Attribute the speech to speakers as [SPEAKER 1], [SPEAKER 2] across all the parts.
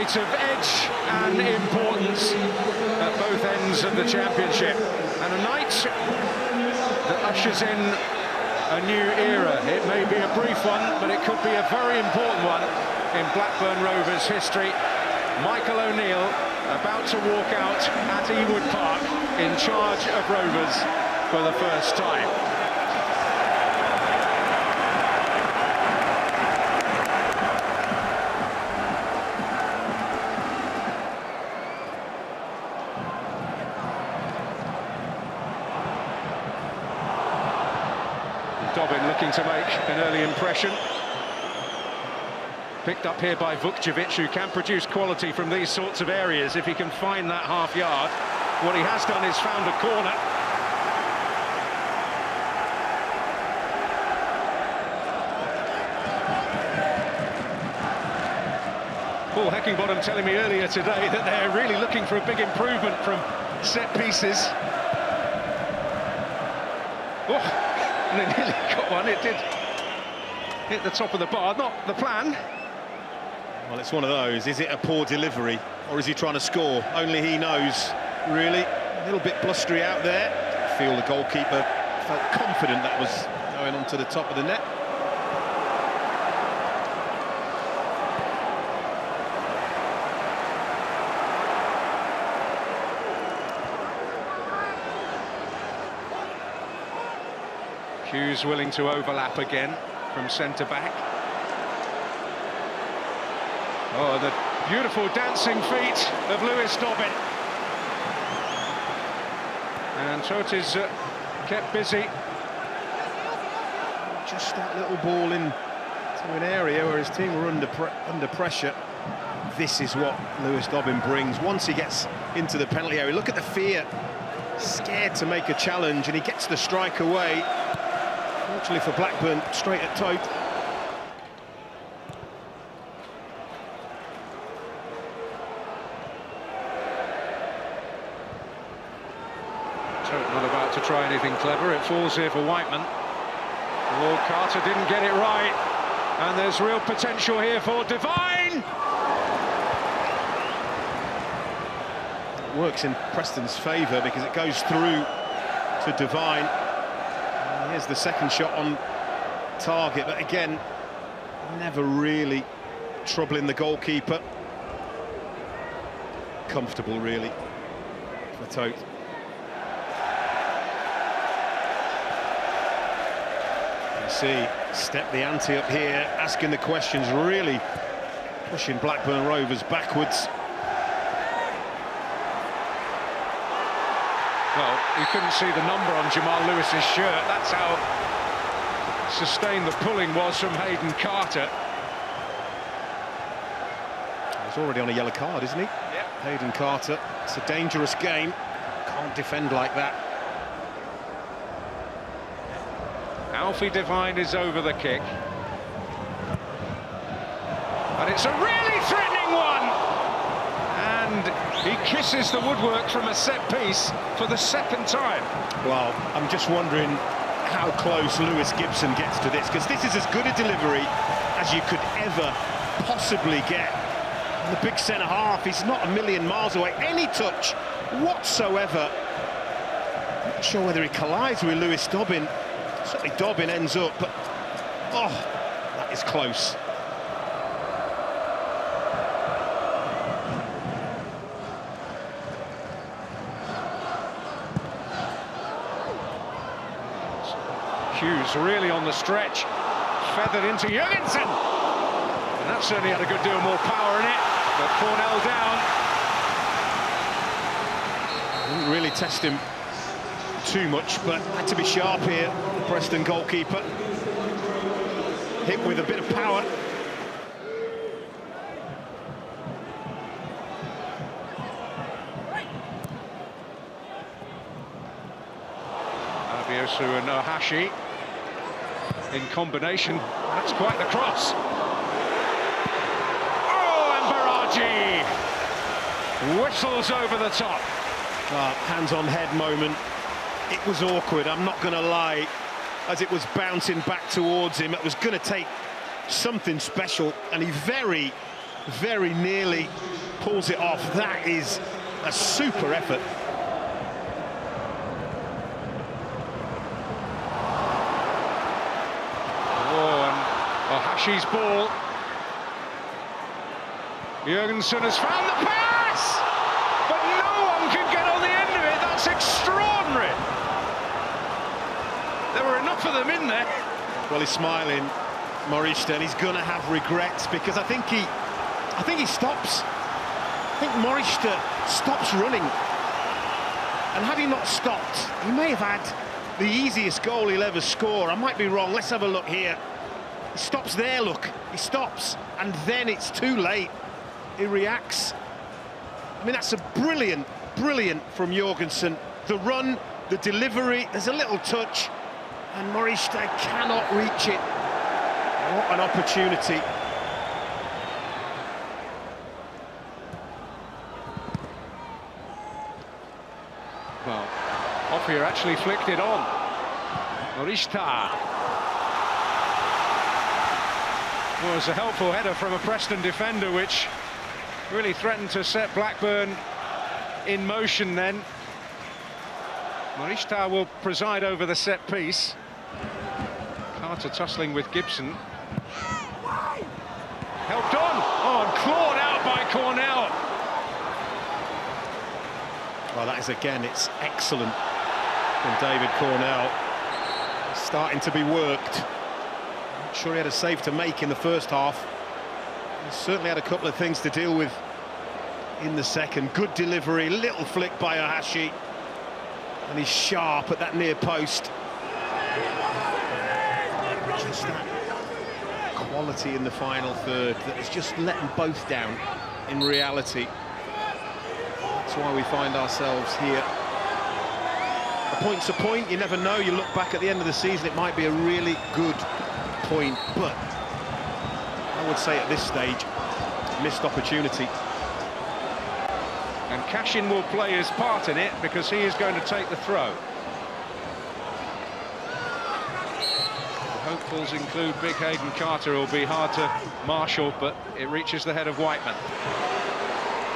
[SPEAKER 1] fight of edge and importance at both ends of the championship, and a night that ushers in a new era. It may be a brief one, but it could be a very important one in Blackburn Rovers history. Michael O'Neill about to walk out at Ewood Park in charge of Rovers for the first time. Dobbin looking to make an early impression. Picked up here by Vukcevic, who can produce quality from these sorts of areas if he can find that half yard. What he has done is found a corner. Paul Heckingbottom telling me earlier today that they're really looking for a big improvement from set pieces. Oh. And they nearly got one. It did hit the top of the bar, not the plan.
[SPEAKER 2] Well, it's one of those. Is it a poor delivery, or is he trying to score? Only he knows, really. A little bit blustery out there. I feel the goalkeeper felt confident that was going onto the top of the net.
[SPEAKER 1] Hughes willing to overlap again from centre-back. Oh, the beautiful dancing feet of Lewis Dobbin. And Toth is kept busy.
[SPEAKER 2] Just that little ball in to an area where his team were under pressure. This is what Lewis Dobbin brings. Once he gets into the penalty area, look at the fear. Scared to make a challenge, and he gets the strike away. Fortunately for Blackburn, straight at Toth.
[SPEAKER 1] Toth not about to try anything clever. It falls here for Whiteman. Oh, Carter didn't get it right. And there's real potential here for Devine.
[SPEAKER 2] It works in Preston's favour because it goes through to Devine. Here's the second shot on target, but again, never really troubling the goalkeeper. Comfortable, really, for Toth. You see, step the ante up here, asking the questions, really pushing Blackburn Rovers backwards.
[SPEAKER 1] Well, you couldn't see the number on Jamal Lewis's shirt. That's how sustained the pulling was from Hayden Carter.
[SPEAKER 2] He's already on a yellow card, isn't he?
[SPEAKER 1] Yep.
[SPEAKER 2] Hayden Carter. It's a dangerous game. Can't defend like that.
[SPEAKER 1] Alfie Devine is over the kick. And it's a really threatening one! And he kisses the woodwork from a set piece for the second time.
[SPEAKER 2] Well, I'm just wondering how close Lewis Gibson gets to this, because this is as good a delivery as you could ever possibly get. And the big centre-half, he's not a million miles away. Any touch whatsoever. Not sure whether he collides with Lewis Dobbin. Certainly Dobbin ends up, but oh, that is close.
[SPEAKER 1] Hughes really on the stretch, feathered into Jurgensen, and that certainly had a good deal more power in it, but Cornell down.
[SPEAKER 2] Didn't really test him too much, but had to be sharp here, the Preston goalkeeper. Hit with a bit of power.
[SPEAKER 1] Abiosu and Ohashi in combination. That's quite the cross. Oh, and Baraji whistles over the top.
[SPEAKER 2] Hands on head moment. It was awkward, I'm not going to lie, as it was bouncing back towards him. It was going to take something special, and he very, very nearly pulls it off. That is a super effort.
[SPEAKER 1] Hashi's ball. Jurgensen has found the pass, but no one can get on the end of it. That's extraordinary. There were enough of them in there.
[SPEAKER 2] Well, he's smiling, Morishita, and he's going to have regrets because I think he stops. I think Morishita stops running, and had he not stopped, he may have had the easiest goal he'll ever score. I might be wrong. Let's have a look here. He stops there, look. He stops, and then it's too late. He reacts. I mean, that's a brilliant from Jurgensen. The run, the delivery, there's a little touch, and Morishita cannot reach it. What an opportunity.
[SPEAKER 1] Well, Offia actually flicked it on. Morishita. Was a helpful header from a Preston defender, which really threatened to set Blackburn in motion then. Morishita will preside over the set piece. Carter tussling with Gibson. Helped on! Oh, and clawed out by Cornell.
[SPEAKER 2] Well, that is, again, it's excellent from David Cornell. Starting to be worked. Not sure he had a save to make in the first half. He certainly had a couple of things to deal with in the second. Good delivery, little flick by Ohashi, and he's sharp at that near post. Just that quality in the final third that has just let them both down in reality. That's why we find ourselves here. A point's a point, you never know. You look back at the end of the season, it might be a really good point, but I would say at this stage, missed opportunity.
[SPEAKER 1] And Cashin will play his part in it because he is going to take the throw. The hopefuls include Big Hayden Carter, who will be hard to marshal, but it reaches the head of Whiteman.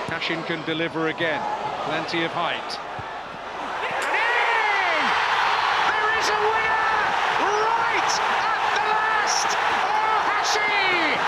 [SPEAKER 1] Cashin can deliver again, plenty of height. And in! There is a winner! Right at the last! Ohashi!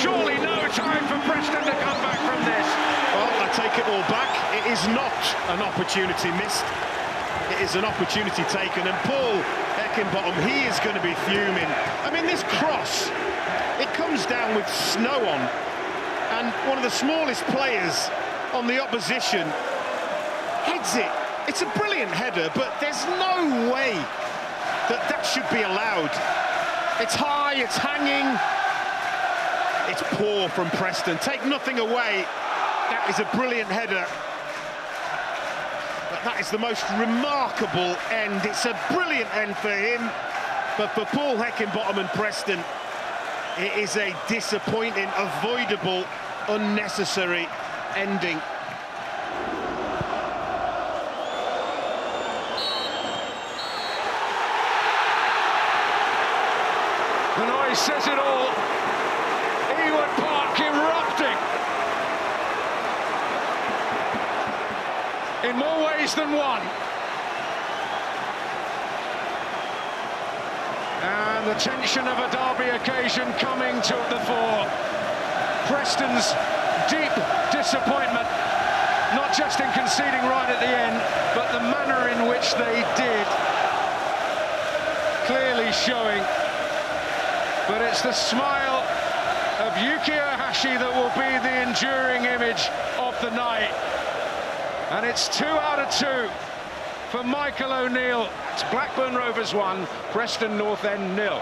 [SPEAKER 1] Surely no time for Preston to come back from this.
[SPEAKER 2] Well, I take it all back. It is not an opportunity missed. It is an opportunity taken, and Paul Heckingbottom, he is going to be fuming. I mean, this cross, it comes down with snow on, and one of the smallest players on the opposition heads it. It's a brilliant header, but there's no way that that should be allowed. It's high, it's hanging. It's poor from Preston. Take nothing away. That is a brilliant header. But that is the most remarkable end. It's a brilliant end for him. But for Paul Heckingbottom and Preston, it is a disappointing, avoidable, unnecessary ending.
[SPEAKER 1] The noise says it all. Park erupting in more ways than one, and the tension of a derby occasion coming to the fore. Preston's deep disappointment, not just in conceding right at the end, but the manner in which they did, clearly showing. But it's the smile of Yuki Ohashi that will be the enduring image of the night. And it's 2 out of 2 for Michael O'Neill. It's Blackburn Rovers 1, Preston North End 0.